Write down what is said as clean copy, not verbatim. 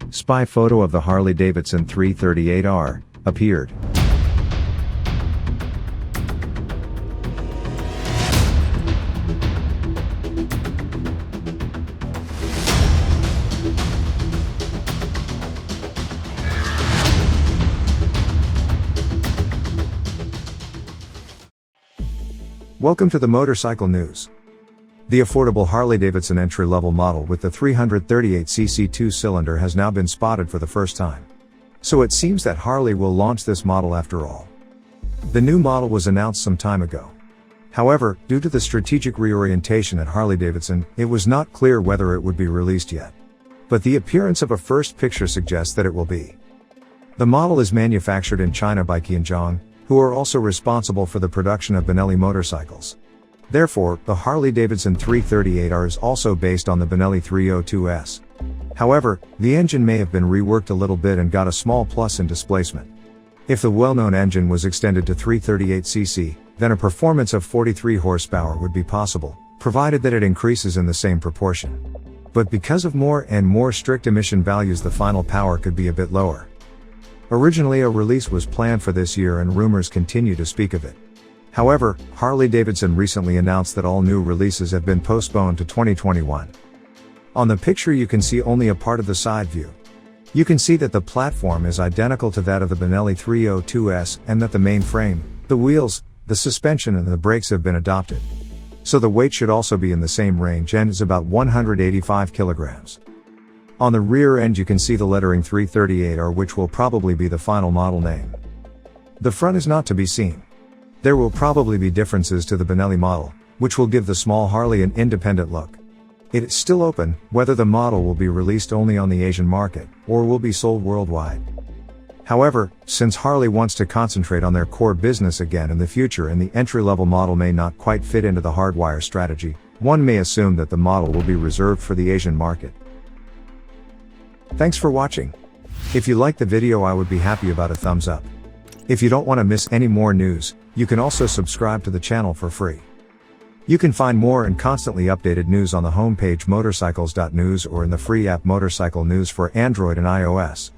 Spy photo of the Harley-Davidson 338R appeared. Welcome to the Motorcycle News. The affordable Harley-Davidson entry-level model with the 338cc two-cylinder has now been spotted for the first time. So it seems that Harley will launch this model after all. The new model was announced some time ago. However, due to the strategic reorientation at Harley-Davidson, it was not clear whether it would be released yet. But the appearance of a first picture suggests that it will be. The model is manufactured in China by Qianjang, who are also responsible for the production of Benelli motorcycles. Therefore, the Harley-Davidson 338R is also based on the Benelli 302S. However, the engine may have been reworked a little bit and got a small plus in displacement. If the well-known engine was extended to 338cc, then a performance of 43 horsepower would be possible, provided that it increases in the same proportion. But because of more and more strict emission values, the final power could be a bit lower. Originally a release was planned for this year and rumors continue to speak of it. However, Harley-Davidson recently announced that all new releases have been postponed to 2021. On the picture you can see only a part of the side view. You can see that the platform is identical to that of the Benelli 302S and that the main frame, the wheels, the suspension and the brakes have been adopted. So the weight should also be in the same range and is about 185 kilograms. On the rear end you can see the lettering 338R, which will probably be the final model name. The front is not to be seen. There will probably be differences to the Benelli model, which will give the small Harley an independent look. It is still open whether the model will be released only on the Asian market, or will be sold worldwide. However, since Harley wants to concentrate on their core business again in the future and the entry-level model may not quite fit into the hardwire strategy, one may assume that the model will be reserved for the Asian market. Thanks for watching. If you liked the video, I would be happy about a thumbs up. If you don't want to miss any more news, you can also subscribe to the channel for free. You can find more and constantly updated news on the homepage MOTORCYCLES.NEWS or in the free app Motorcycle News for Android and iOS.